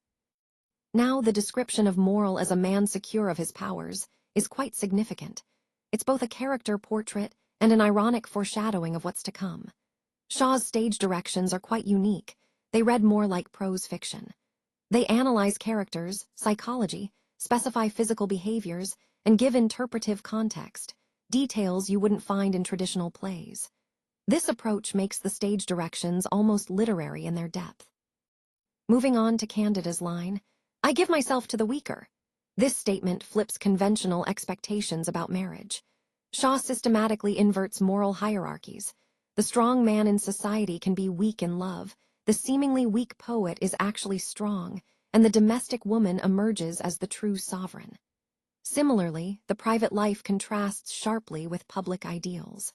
Speaker 1: Now, the description of Moral as a man secure of his powers is quite significant. It's both a character portrait and an ironic foreshadowing of what's to come. Shaw's stage directions are quite unique. They read more like prose fiction. They analyze characters, psychology, specify physical behaviors, and give interpretive context, details you wouldn't find in traditional plays. This approach makes the stage directions almost literary in their depth. Moving on to Candida's line, "I give myself to the weaker." This statement flips conventional expectations about marriage. Shaw systematically inverts moral hierarchies. The strong man in society can be weak in love, the seemingly weak poet is actually strong, and the domestic woman emerges as the true sovereign. Similarly, the private life contrasts sharply with public ideals.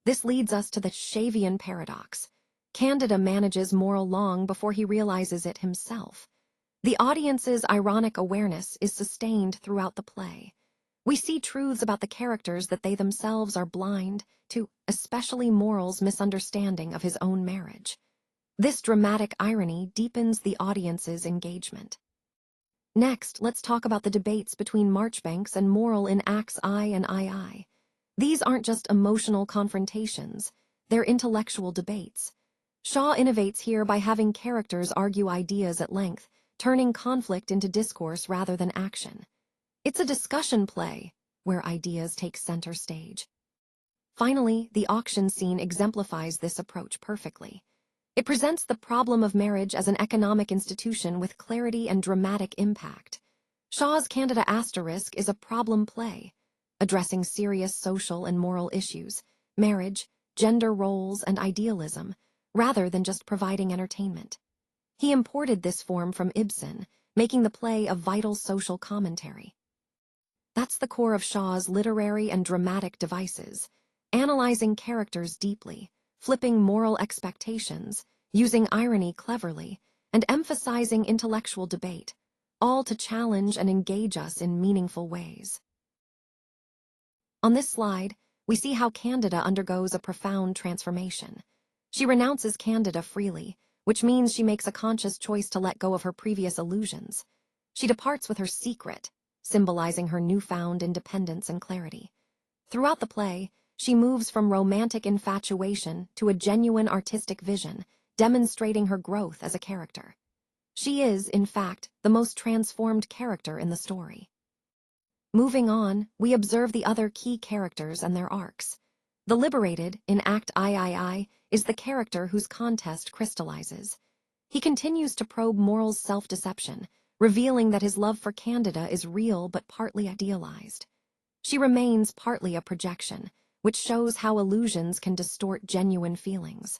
Speaker 1: This leads us to the Shavian paradox. Candida manages Moral long before he realizes it himself. The audience's ironic awareness is sustained throughout the play. We see truths about the characters that they themselves are blind to, especially Moral's misunderstanding of his own marriage. This dramatic irony deepens the audience's engagement. Next, let's talk about the debates between Marchbanks and Moral in Acts I and II. These aren't just emotional confrontations, they're intellectual debates. Shaw innovates here by having characters argue ideas at length, turning conflict into discourse rather than action. It's a discussion play, where ideas take center stage. Finally, the auction scene exemplifies this approach perfectly. It presents the problem of marriage as an economic institution with clarity and dramatic impact. Shaw's Candida * is a problem play, addressing serious social and moral issues, marriage, gender roles, and idealism, rather than just providing entertainment. He imported this form from Ibsen, making the play a vital social commentary. That's the core of Shaw's literary and dramatic devices, analyzing characters deeply, flipping moral expectations, using irony cleverly, and emphasizing intellectual debate, all to challenge and engage us in meaningful ways. On this slide, we see how Candida undergoes a profound transformation. She renounces Candida freely, which means she makes a conscious choice to let go of her previous illusions. She departs with her secret, symbolizing her newfound independence and clarity. Throughout the play, she moves from romantic infatuation to a genuine artistic vision, demonstrating her growth as a character. She is, in fact, the most transformed character in the story. Moving on, we observe the other key characters and their arcs. The liberated, in Act III, is the character whose contest crystallizes. He continues to probe Moral's self-deception, revealing that his love for Candida is real but partly idealized. She remains partly a projection, which shows how illusions can distort genuine feelings.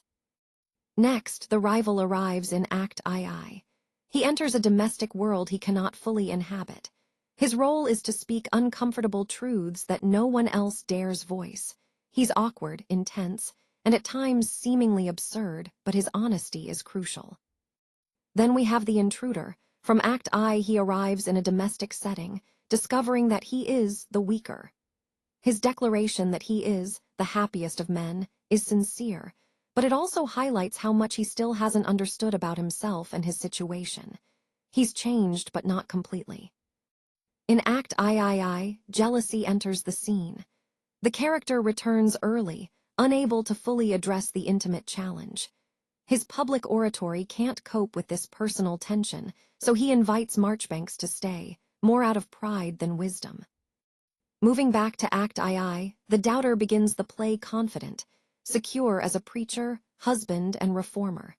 Speaker 1: Next, the rival arrives in Act II. He enters a domestic world he cannot fully inhabit. His role is to speak uncomfortable truths that no one else dares voice. He's awkward, intense, and at times seemingly absurd, but his honesty is crucial. Then we have the intruder. From Act I, he arrives in a domestic setting, discovering that he is the weaker. His declaration that he is the happiest of men is sincere, but it also highlights how much he still hasn't understood about himself and his situation. He's changed, but not completely. In Act III, jealousy enters the scene. The character returns early, unable to fully address the intimate challenge. His public oratory can't cope with this personal tension, so he invites Marchbanks to stay, more out of pride than wisdom. Moving back to Act II, the doubter begins the play confident, secure as a preacher, husband, and reformer.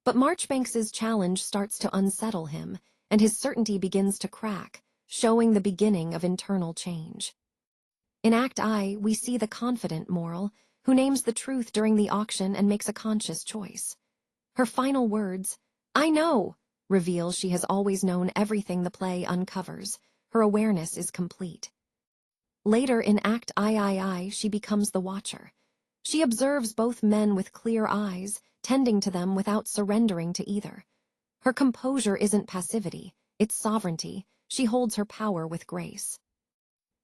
Speaker 1: But Marchbanks's challenge starts to unsettle him, and his certainty begins to crack, showing the beginning of internal change. In Act I, we see the confident Moral, who names the truth during the auction and makes a conscious choice. Her final words, "I know," reveal she has always known everything the play uncovers. Her awareness is complete. Later in Act III, she becomes the Watcher. She observes both men with clear eyes, tending to them without surrendering to either. Her composure isn't passivity, it's sovereignty. She holds her power with grace.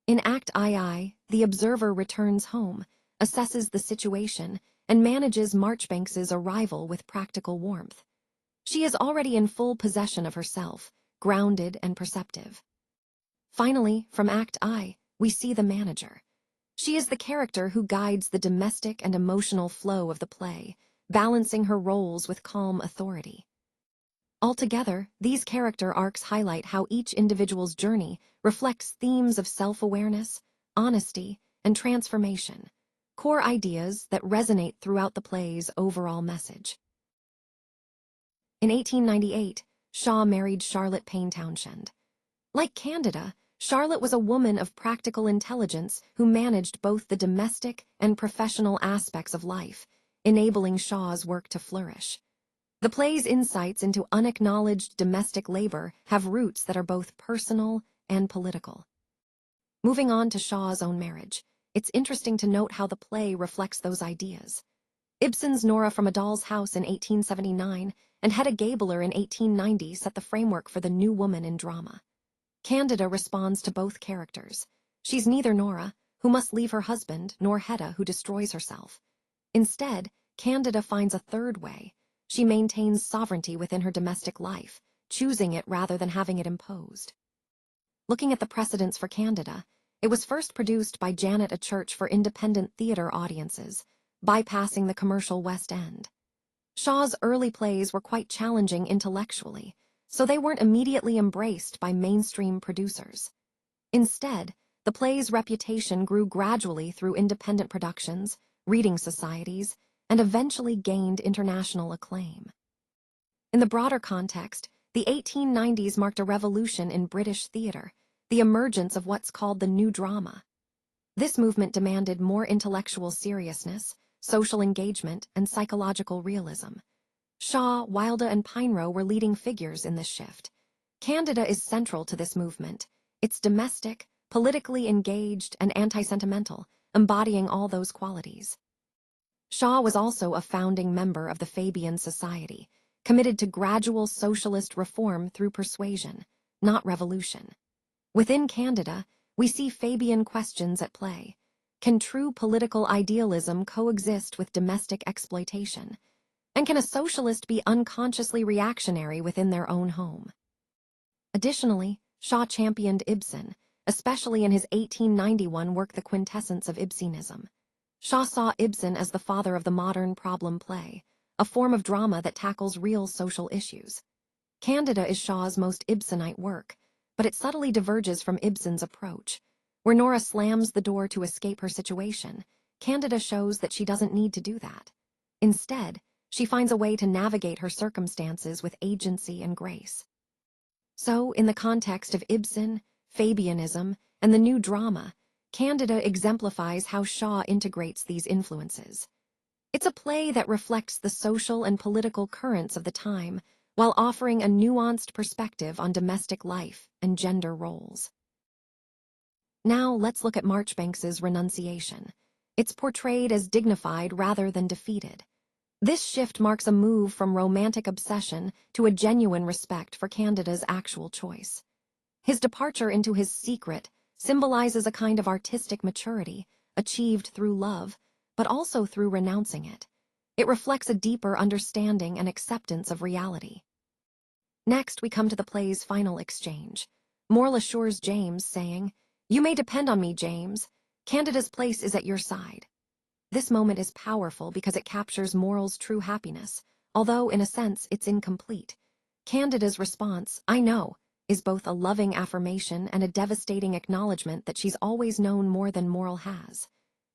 Speaker 1: In Act II, the observer returns home, assesses the situation, and manages Marchbanks's arrival with practical warmth. She is already in full possession of herself, grounded and perceptive. Finally, from Act I, we see the manager. She is the character who guides the domestic and emotional flow of the play, balancing her roles with calm authority. Altogether, these character arcs highlight how each individual's journey reflects themes of self-awareness, honesty, and transformation, core ideas that resonate throughout the play's overall message. In 1898, Shaw married Charlotte Payne Townshend. Like Candida, Charlotte was a woman of practical intelligence who managed both the domestic and professional aspects of life, enabling Shaw's work to flourish. The play's insights into unacknowledged domestic labor have roots that are both personal and political. Moving on to Shaw's own marriage, it's interesting to note how the play reflects those ideas. Ibsen's Nora from a Doll's House in 1879 and Hedda Gabler in 1890 set the framework for the new woman in drama. Candida responds to both characters. She's neither Nora, who must leave her husband, nor Hedda, who destroys herself. Instead, Candida finds a third way. She maintains sovereignty within her domestic life, choosing it rather than having it imposed. Looking at the precedents for Candida, it was first produced by Janet A. Church for independent theater audiences, bypassing the commercial West End. Shaw's early plays were quite challenging intellectually, so they weren't immediately embraced by mainstream producers. Instead, the play's reputation grew gradually through independent productions, reading societies, and eventually gained international acclaim. In the broader context, the 1890s marked a revolution in British theater, the emergence of what's called the new drama. This movement demanded more intellectual seriousness, social engagement, and psychological realism. Shaw, Wilde, and Pinero were leading figures in this shift. Candida is central to this movement. It's domestic, politically engaged, and anti-sentimental, embodying all those qualities. Shaw was also a founding member of the Fabian Society, committed to gradual socialist reform through persuasion, not revolution. Within Candida, we see Fabian questions at play. Can true political idealism coexist with domestic exploitation? And can a socialist be unconsciously reactionary within their own home? Additionally, Shaw championed Ibsen, especially in his 1891 work The Quintessence of Ibsenism. Shaw saw Ibsen as the father of the modern problem play, a form of drama that tackles real social issues. Candida is Shaw's most Ibsenite work, but it subtly diverges from Ibsen's approach. Where Nora slams the door to escape her situation, Candida shows that she doesn't need to do that. Instead, she finds a way to navigate her circumstances with agency and grace. So, in the context of Ibsen, Fabianism, and the new drama, Candida exemplifies how Shaw integrates these influences. It's a play that reflects the social and political currents of the time, while offering a nuanced perspective on domestic life and gender roles. Now let's look at Marchbanks's renunciation. It's portrayed as dignified rather than defeated. This shift marks a move from romantic obsession to a genuine respect for Candida's actual choice. His departure into his secret symbolizes a kind of artistic maturity, achieved through love, but also through renouncing it. It reflects a deeper understanding and acceptance of reality. Next, we come to the play's final exchange. Morle assures James, saying, "You may depend on me, James. Candida's place is at your side." This moment is powerful because it captures Morle's true happiness, although, in a sense, it's incomplete. Candida's response, "I know," is both a loving affirmation and a devastating acknowledgement that she's always known more than Morle has.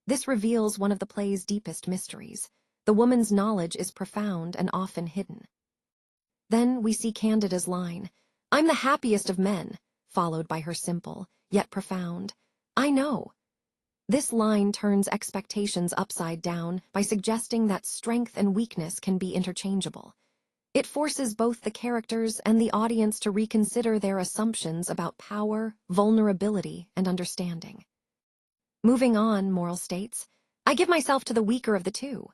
Speaker 1: This reveals one of the play's deepest mysteries. The woman's knowledge is profound and often hidden. Then we see Candida's line, "I'm the happiest of men," followed by her simple, yet profound, "I know." This line turns expectations upside down by suggesting that strength and weakness can be interchangeable. It forces both the characters and the audience to reconsider their assumptions about power, vulnerability, and understanding. Moving on, Moral states, "I give myself to the weaker of the two."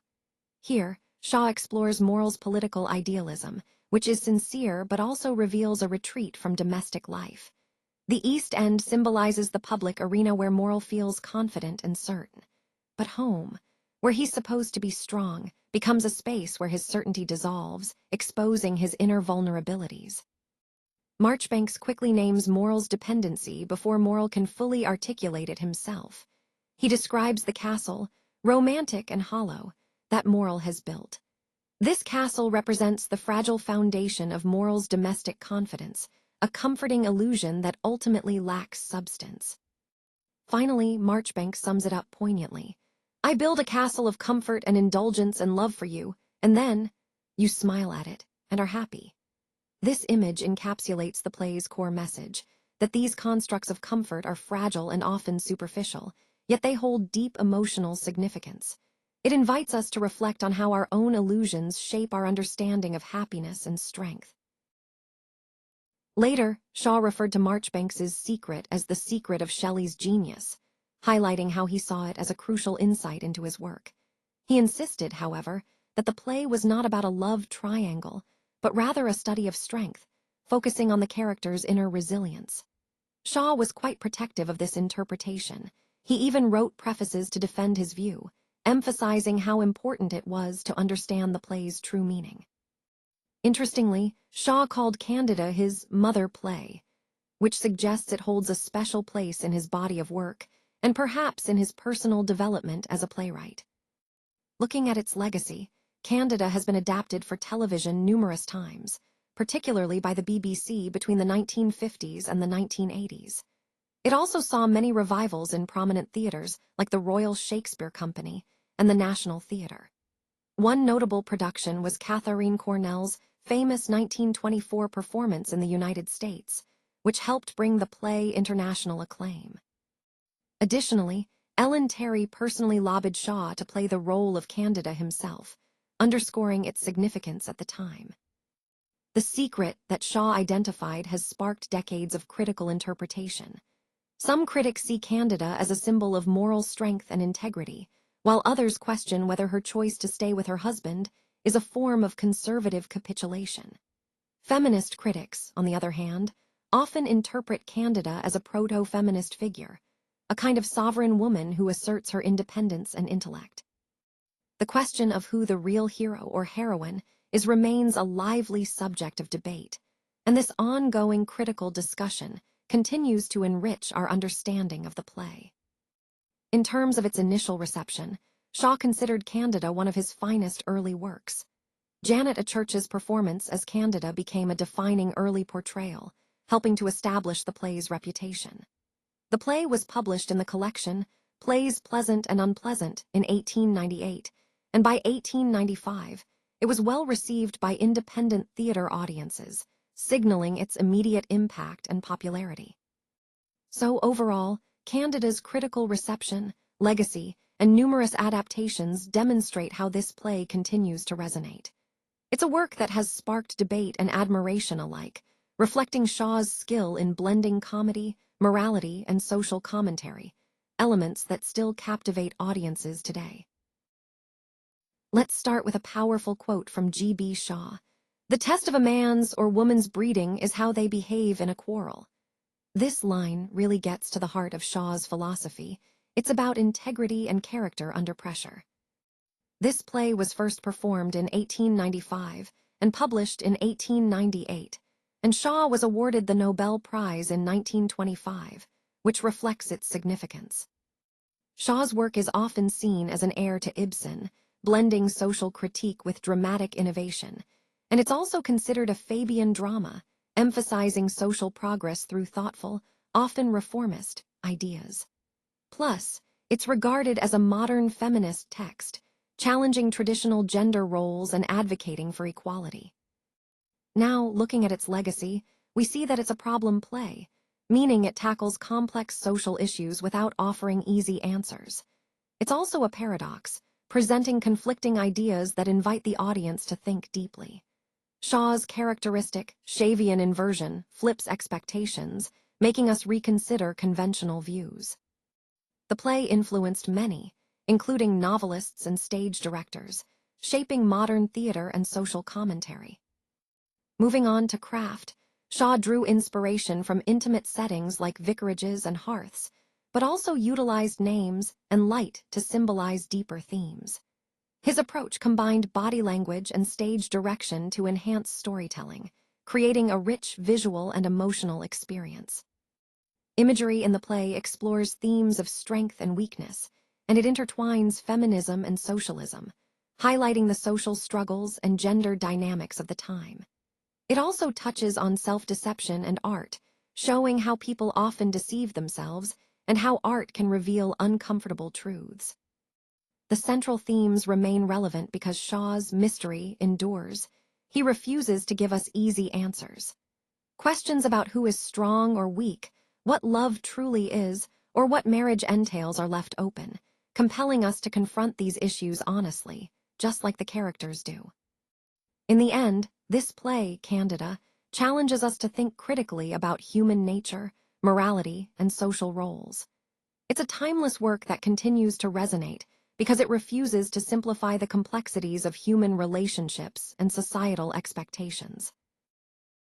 Speaker 1: Here, Shaw explores Moral's political idealism, which is sincere but also reveals a retreat from domestic life. The East End symbolizes the public arena where Moral feels confident and certain. But home, where he's supposed to be strong, becomes a space where his certainty dissolves, exposing his inner vulnerabilities. Marchbanks quickly names Moral's dependency before Moral can fully articulate it himself. He describes the castle, romantic and hollow, that Moral has built. This castle represents the fragile foundation of Moral's domestic confidence, a comforting illusion that ultimately lacks substance. Finally, Marchbanks sums it up poignantly. "I build a castle of comfort and indulgence and love for you, and then you smile at it and are happy." This image encapsulates the play's core message, that these constructs of comfort are fragile and often superficial, yet they hold deep emotional significance. It invites us to reflect on how our own illusions shape our understanding of happiness and strength. Later, Shaw referred to Marchbanks's secret as the secret of Shelley's genius, highlighting how he saw it as a crucial insight into his work. He insisted, however, that the play was not about a love triangle, but rather a study of strength, focusing on the character's inner resilience. Shaw was quite protective of this interpretation. He even wrote prefaces to defend his view, emphasizing how important it was to understand the play's true meaning. Interestingly, Shaw called Candida his mother play, which suggests it holds a special place in his body of work, and perhaps in his personal development as a playwright. Looking at its legacy, Candida has been adapted for television numerous times, particularly by the BBC between the 1950s and the 1980s. It also saw many revivals in prominent theaters like the Royal Shakespeare Company and the National Theatre. One notable production was Katharine Cornell's famous 1924 performance in the United States, which helped bring the play international acclaim. Additionally, Ellen Terry personally lobbied Shaw to play the role of Candida himself, underscoring its significance at the time. The secret that Shaw identified has sparked decades of critical interpretation. Some critics see Candida as a symbol of moral strength and integrity, while others question whether her choice to stay with her husband is a form of conservative capitulation. Feminist critics, on the other hand, often interpret Candida as a proto-feminist figure, a kind of sovereign woman who asserts her independence and intellect. The question of who the real hero or heroine is remains a lively subject of debate, and this ongoing critical discussion continues to enrich our understanding of the play. In terms of its initial reception, Shaw considered Candida one of his finest early works. Janet Church's performance as Candida became a defining early portrayal, helping to establish the play's reputation. The play was published in the collection Plays Pleasant and Unpleasant in 1898, and by 1895, it was well received by independent theater audiences, signaling its immediate impact and popularity. So overall, Candida's critical reception, legacy, and numerous adaptations demonstrate how this play continues to resonate. It's a work that has sparked debate and admiration alike, reflecting Shaw's skill in blending comedy, morality, and social commentary, elements that still captivate audiences today. Let's start with a powerful quote from G.B. Shaw. "The test of a man's or woman's breeding is how they behave in a quarrel." This line really gets to the heart of Shaw's philosophy. It's about integrity and character under pressure. This play was first performed in 1895 and published in 1898, and Shaw was awarded the Nobel Prize in 1925, which reflects its significance. Shaw's work is often seen as an heir to Ibsen, blending social critique with dramatic innovation, and it's also considered a Fabian drama, emphasizing social progress through thoughtful, often reformist, ideas. Plus, it's regarded as a modern feminist text, challenging traditional gender roles and advocating for equality. Now, looking at its legacy, we see that it's a problem play, meaning it tackles complex social issues without offering easy answers. It's also a paradox, presenting conflicting ideas that invite the audience to think deeply. Shaw's characteristic Shavian inversion flips expectations, making us reconsider conventional views. The play influenced many, including novelists and stage directors, shaping modern theater and social commentary. Moving on to craft, Shaw drew inspiration from intimate settings like vicarages and hearths, but also utilized names and light to symbolize deeper themes. His approach combined body language and stage direction to enhance storytelling, creating a rich visual and emotional experience. Imagery in the play explores themes of strength and weakness, and it intertwines feminism and socialism, highlighting the social struggles and gender dynamics of the time. It also touches on self-deception and art, showing how people often deceive themselves and how art can reveal uncomfortable truths. The central themes remain relevant because Shaw's mystery endures. He refuses to give us easy answers. Questions about who is strong or weak, what love truly is, or what marriage entails are left open, compelling us to confront these issues honestly, just like the characters do. In the end, this play, Candida, challenges us to think critically about human nature, morality, and social roles. It's a timeless work that continues to resonate because it refuses to simplify the complexities of human relationships and societal expectations.